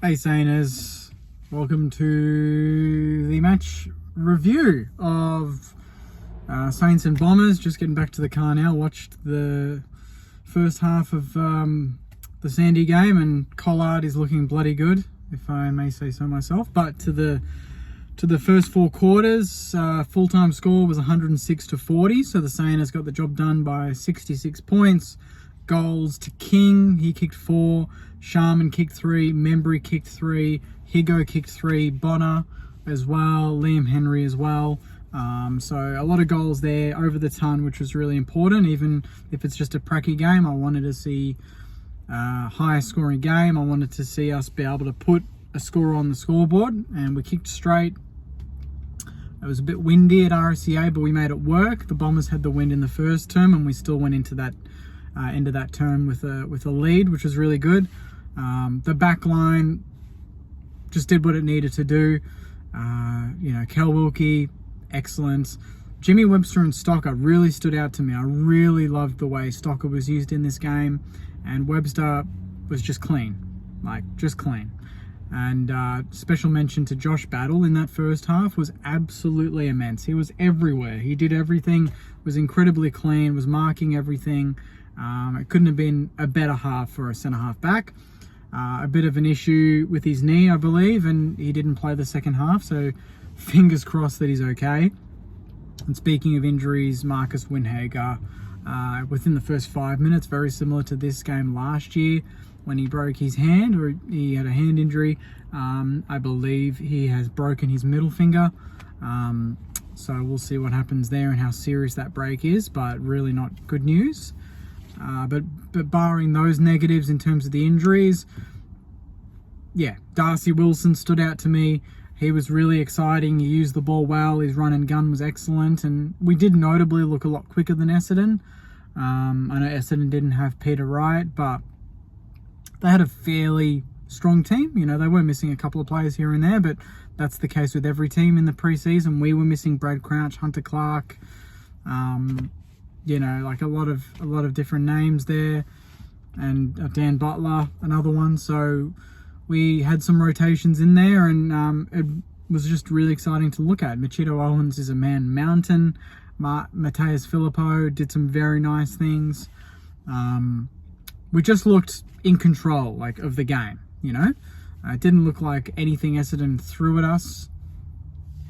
Hey Sainers, welcome to the match review of Saints and Bombers. Just getting back to the car now. Watched the first half of the Sandy game, and Collard is looking bloody good, if I may say so myself. But to the first four quarters, full-time score was 106-40, so the Saints got the job done by 66 points. Goals to King, he kicked 4, Sharman kicked 3, Membry kicked 3, Higo kicked 3, Bonner as well, Liam Henry as well. So a lot of goals there, over the ton, which was really important. Even if it's just a pracky game, I wanted to see a higher scoring game. I wanted to see us be able to put a score on the scoreboard, and we kicked straight. It was a bit windy at RSCA, but we made it work. The Bombers had the wind in the first term, and we still went into that end of that term with a lead, which was really good. The back line just did what it needed to do. Kel Wilkie, excellent. Jimmy Webster and Stocker really stood out to me. I really loved the way Stocker was used in this game, and Webster was just clean, just clean. And special mention to Josh Battle in that first half was absolutely immense. He was everywhere. He did everything, was incredibly clean, was marking everything. It couldn't have been a better half for a centre-half back. A bit of an issue with his knee, I believe, and he didn't play the second half, so fingers crossed that he's okay. And speaking of injuries, Marcus Winhager, within the first 5 minutes, very similar to this game last year when he broke his hand, or he had a hand injury. I believe he has broken his middle finger. So we'll see what happens there and how serious that break is, but really not good news. But barring those negatives in terms of the injuries, yeah, Darcy Wilson stood out to me. He was really exciting. He used the ball well. His run and gun was excellent, and we did notably look a lot quicker than Essendon. I know Essendon didn't have Peter Wright, but they had a fairly strong team. They were missing a couple of players here and there, but that's the case with every team in the preseason. We were missing Brad Crouch, Hunter Clark, a lot of different names there, and Dan Butler, another one. So we had some rotations in there, and it was just really exciting to look at. Machito Owens is a man mountain. Mateus Filippo did some very nice things. We just looked in control, of the game, It didn't look like anything Essendon threw at us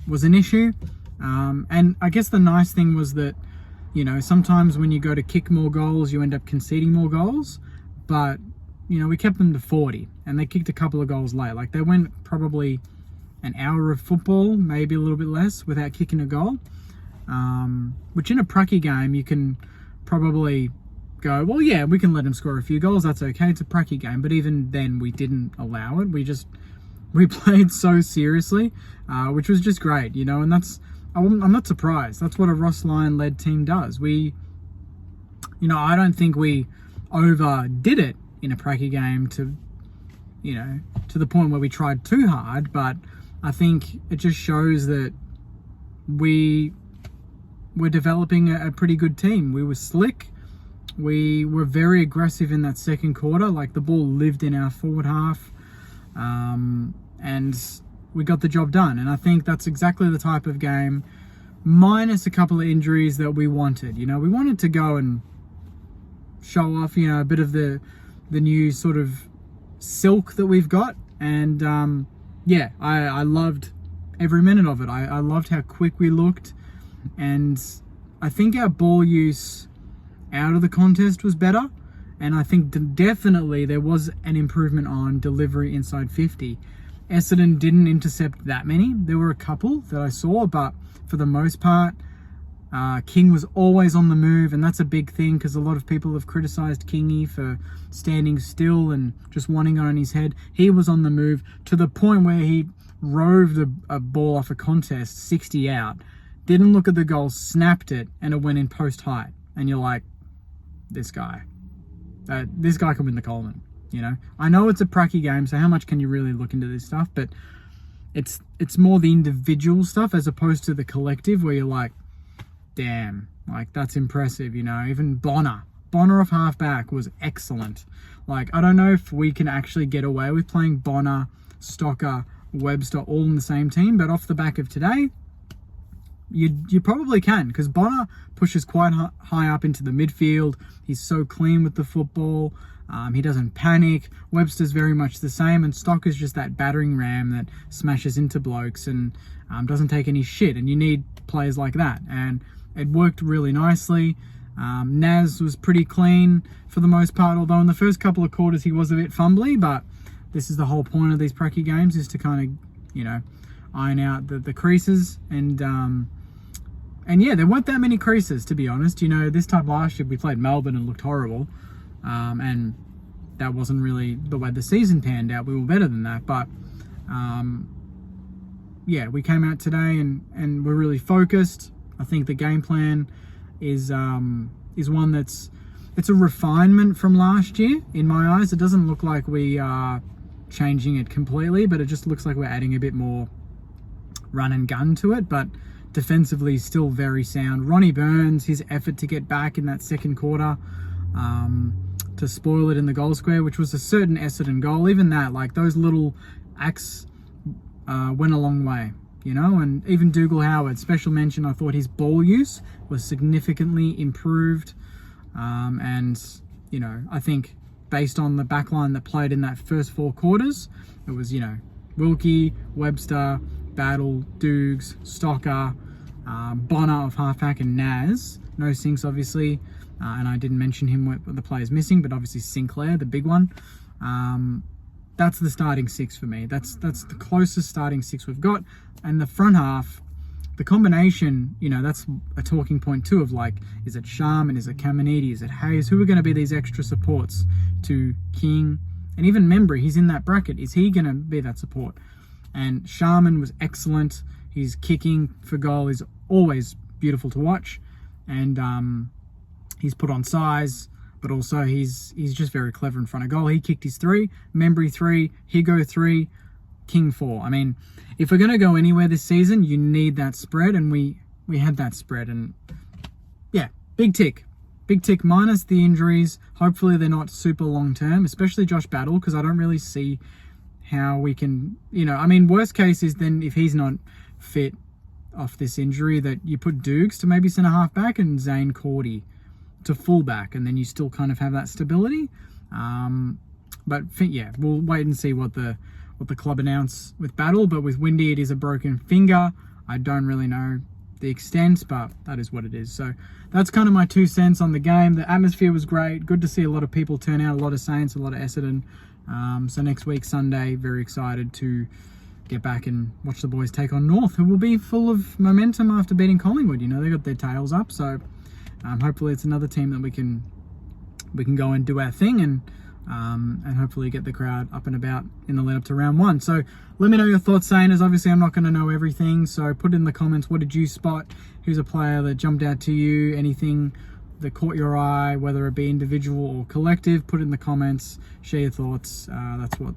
was an issue. And I guess the nice thing was that, sometimes when you go to kick more goals, you end up conceding more goals. But, we kept them to 40, and they kicked a couple of goals late. They went probably an hour of football, maybe a little bit less, without kicking a goal. Which in a pracky game, you can probably go, well, yeah, we can let them score a few goals. That's okay. It's a pracky game. But even then, we didn't allow it. We played so seriously, which was just great, and I'm not surprised. That's what a Ross Lyon-led team does. I don't think we overdid it in a pracky game to the point where we tried too hard, but I think it just shows that we're developing a pretty good team. We were slick. We were very aggressive in that second quarter. The ball lived in our forward half, and we got the job done. And I think that's exactly the type of game, minus a couple of injuries, that we wanted. We wanted to go and show off, a bit of the new sort of silk that we've got. And I loved every minute of it. I loved how quick we looked. And I think our ball use out of the contest was better. And I think definitely there was an improvement on delivery inside 50. Essendon didn't intercept that many. There were a couple that I saw, but for the most part, King was always on the move, and that's a big thing because a lot of people have criticised Kingy for standing still and just wanting it on his head. He was on the move to the point where he roved a ball off a contest 60 out, didn't look at the goal, snapped it, and it went in post height. And you're like, this guy can win the Coleman. I know it's a pracky game, so how much can you really look into this stuff? But it's more the individual stuff as opposed to the collective, where you're like, damn, that's impressive. Even Bonner off half back was excellent. I don't know if we can actually get away with playing Bonner Stocker, Webster all in the same team. But off the back of today, you probably can, because Bonner pushes quite high up into the midfield. He's so clean with the football. He doesn't panic. Webster's very much the same, and Stocker's just that battering ram that smashes into blokes and doesn't take any shit. And you need players like that, and it worked really nicely. Naz was pretty clean for the most part, although in the first couple of quarters he was a bit fumbly, but this is the whole point of these pracky games, is to kind of, iron out the creases. And yeah, there weren't that many creases, to be honest. This time last year we played Melbourne and looked horrible, and that wasn't really the way the season panned out. We were better than that, but yeah, we came out today and we're really focused. I think the game plan is one that's a refinement from last year in my eyes. It doesn't look like we are changing it completely, but it just looks like we're adding a bit more run and gun to it. But defensively, still very sound. Ronnie Burns, his effort to get back in that second quarter, to spoil it in the goal square, which was a certain Essendon goal. Even that, like those little acts, went a long way. And even Dougal Howard, special mention. I thought his ball use was significantly improved. And I think based on the backline that played in that first 4 quarters, it was, Wilkie, Webster, Battle, Dukes, Stocker, Bonner of halfback, and Naz. No Sinks, obviously. And I didn't mention him with the players missing, but obviously Sinclair, the big one. That's the starting 6 for me. That's the closest starting 6 we've got. And the front half, the combination, that's a talking point too, of like, is it Sharman, is it Caminiti, is it Hayes? Who are going to be these extra supports to King? And even Membry, he's in that bracket. Is he going to be that support? And Sharman was excellent. His kicking for goal is always beautiful to watch. And he's put on size, but also he's just very clever in front of goal. He kicked his 3, Membry 3, Higo 3, King 4. I mean, if we're going to go anywhere this season, you need that spread, and we had that spread. And yeah, big tick minus the injuries. Hopefully they're not super long term, especially Josh Battle, because I don't really see how we can, worst case is then if he's not fit off this injury, that you put Dukes to maybe centre half back and Zane Cordy to full back, and then you still kind of have that stability. But yeah, we'll wait and see what the club announce with Battle. But with Windy, it is a broken finger. I don't really know the extent, but that is what it is. So that's kind of my 2 cents on the game. The atmosphere was great. Good to see a lot of people turn out, a lot of Saints, a lot of Essendon. So next week, Sunday, very excited to get back and watch the boys take on North, who will be full of momentum after beating Collingwood. They got their tails up. So hopefully it's another team that we can go and do our thing and hopefully get the crowd up and about in the lead up to round 1. So let me know your thoughts, Sainers. Obviously, I'm not going to know everything, so put in the comments, what did you spot? Who's a player that jumped out to you? Anything that caught your eye, whether it be individual or collective? Put it in the comments, share your thoughts. That's what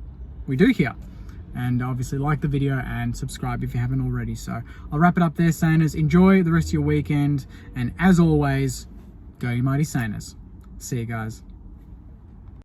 we do here. And obviously like the video and subscribe if you haven't already. So I'll wrap it up there, Sainers. Enjoy the rest of your weekend, and as always, go you mighty Sainers. See you guys.